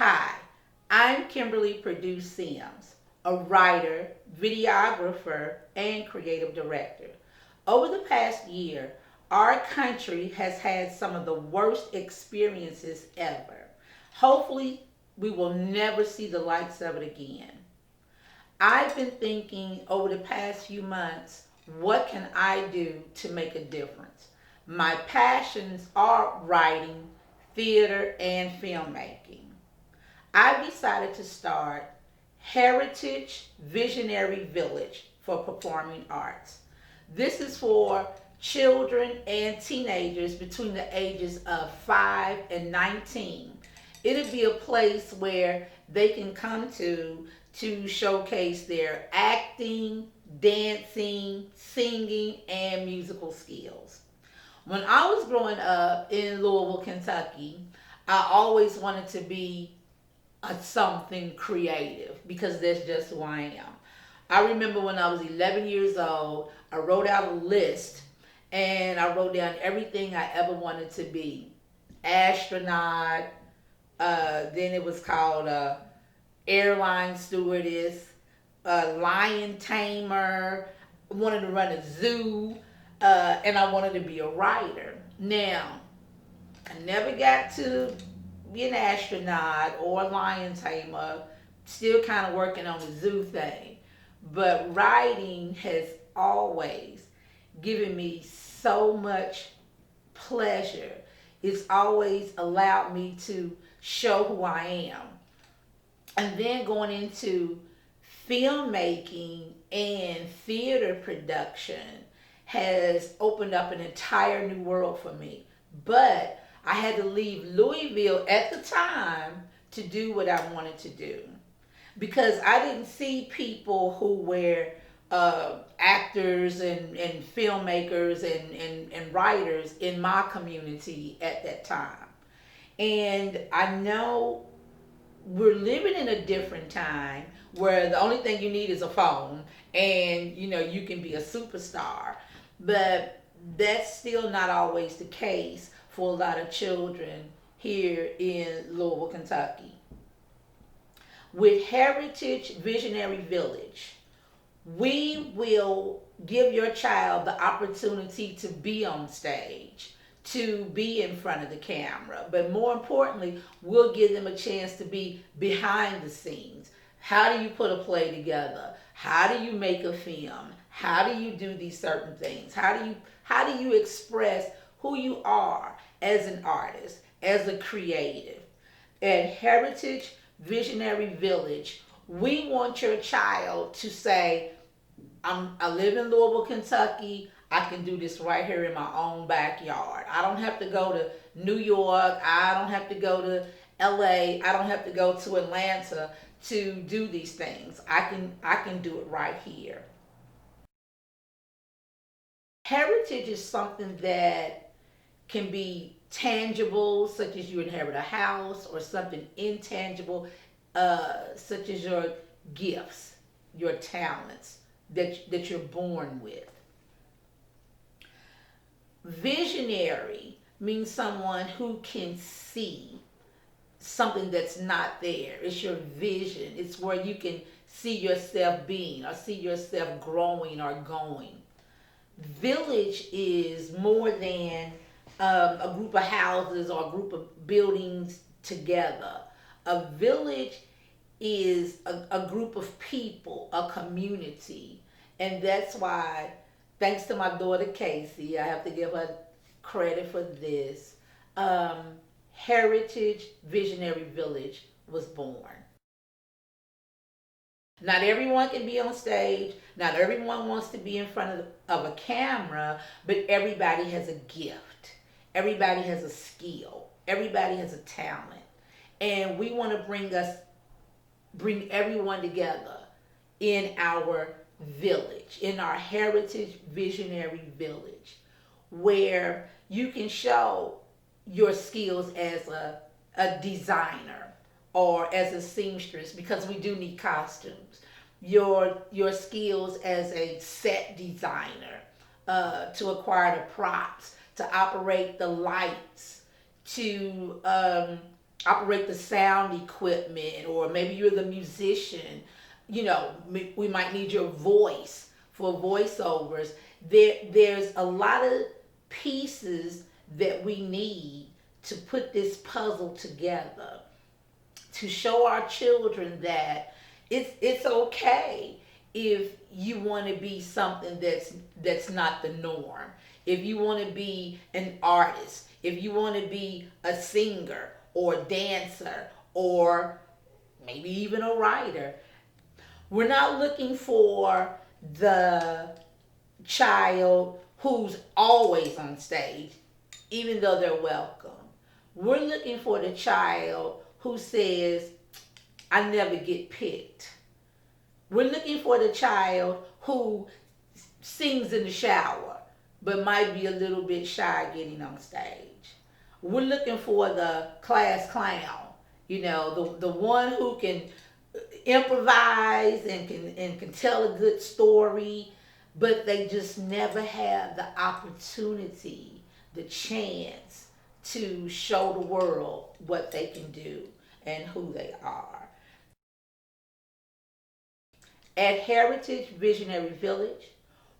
Hi, I'm Kimberly Perdue-Sims, a writer, videographer, and creative director. Over the past year, our country has had some of the worst experiences ever. Hopefully, we will never see the likes of it again. I've been thinking over the past few months, what can I do to make a difference? My passions are writing, theater, and filmmaking. I've decided to start Heritage Visionary Village for Performing Arts. This is for children and teenagers between the ages of 5 and 19. It'll be a place where they can come to showcase their acting, dancing, singing, and musical skills. When I was growing up in Louisville, Kentucky, I always wanted to be something creative because that's just who I am. I remember when I was 11 years old, I wrote out a list and I wrote down everything I ever wanted to be. Astronaut, then it was called airline stewardess, lion tamer, I wanted to run a zoo, and I wanted to be a writer. Now, I never got to be an astronaut or a lion tamer, still kind of working on the zoo thing. But writing has always given me so much pleasure. It's always allowed me to show who I am. And then going into filmmaking and theater production has opened up an entire new world for me. But I had to leave Louisville at the time to do what I wanted to do because I didn't see people who were actors and filmmakers and writers in my community at that time. And I know we're living in a different time where the only thing you need is a phone and you can be a superstar, but that's still not always the case for a lot of children here in Louisville, Kentucky. With Heritage Visionary Village, we will give your child the opportunity to be on stage, to be in front of the camera, but more importantly, we'll give them a chance to be behind the scenes. How do you put a play together? How do you make a film? How do you do these certain things? How do you express who you are as an artist, as a creative? At Heritage Visionary Village, we want your child to say, I live in Louisville, Kentucky. I can do this right here in my own backyard. I don't have to go to New York. I don't have to go to LA. I don't have to go to Atlanta to do these things. I can do it right here. Heritage is something that can be tangible, such as you inherit a house, or something intangible, such as your gifts, your talents that you're born with. Visionary means someone who can see something that's not there. It's your vision. It's where you can see yourself being or see yourself growing or going. Village is more than a group of houses or a group of buildings together. A village is a group of people, a community. And that's why, thanks to my daughter Casey, I have to give her credit for this. Um, Heritage Visionary Village was born. Not everyone can be on stage. Not everyone wants to be in front of a camera, but everybody has a gift. Everybody has a skill. Everybody has a talent. And we want to bring everyone together in our village, in our Heritage Visionary Village, where you can show your skills as a designer or as a seamstress, because we do need costumes. Your skills as a set designer, to acquire the props, to operate the lights, to operate the sound equipment, or maybe you're the musician. You know, we might need your voice for voiceovers. There's a lot of pieces that we need to put this puzzle together to show our children that it's okay if you want to be something that's not the norm. If you want to be an artist, if you want to be a singer or a dancer or maybe even a writer, we're not looking for the child who's always on stage, even though they're welcome. We're looking for the child who says, I never get picked. We're looking for the child who sings in the shower, but might be a little bit shy getting on stage. We're looking for the class clown, you know, the one who can improvise and can tell a good story, but they just never have the opportunity, the chance to show the world what they can do and who they are. At Heritage Visionary Village,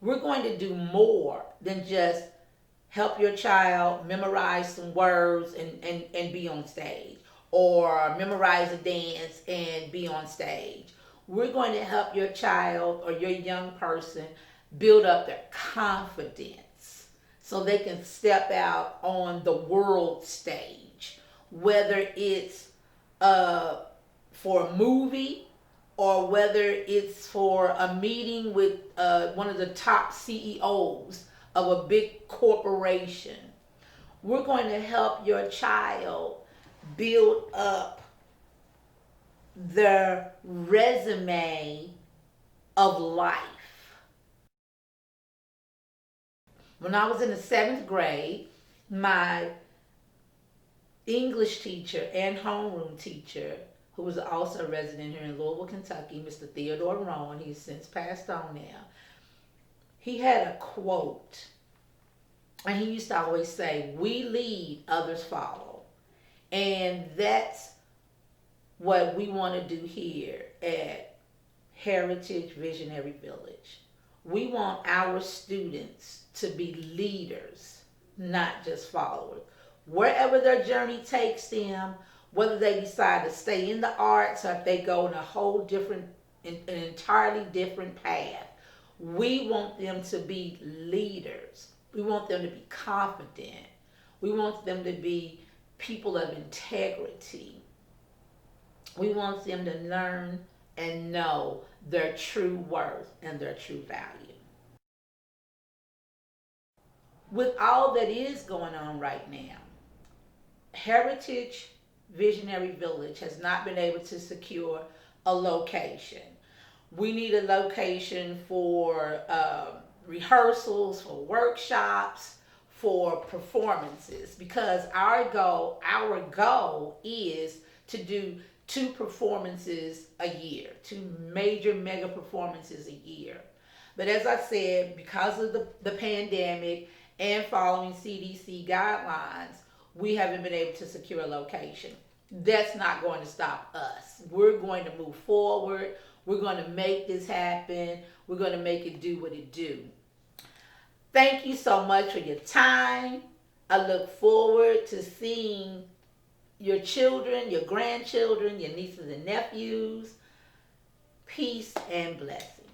we're going to do more than just help your child memorize some words and be on stage, or memorize a dance and be on stage. We're going to help your child or your young person build up their confidence so they can step out on the world stage, whether it's for a movie or whether it's for a meeting with one of the top CEOs of a big corporation. We're going to help your child build up their resume of life. When I was in the 7th grade, my English teacher and homeroom teacher, who was also a resident here in Louisville, Kentucky, Mr. Theodore Rowan, he's since passed on now, he had a quote, and he used to always say, we lead, others follow. And that's what we want to do here at Heritage Visionary Village. We want our students to be leaders, not just followers. Wherever their journey takes them, whether they decide to stay in the arts or if they go in a whole different, an entirely different path, we want them to be leaders. We want them to be confident. We want them to be people of integrity. We want them to learn and know their true worth and their true value. With all that is going on right now, Heritage Visionary Village has not been able to secure a location. We need a location for rehearsals, for workshops, for performances, because our goal is to do 2 performances a year, 2 major mega performances a year. But as I said, because of the pandemic and following CDC guidelines, we haven't been able to secure a location. That's not going to stop us. We're going to move forward. We're going to make this happen. We're going to make it do what it do. Thank you so much for your time. I look forward to seeing your children, your grandchildren, your nieces and nephews. Peace and blessings.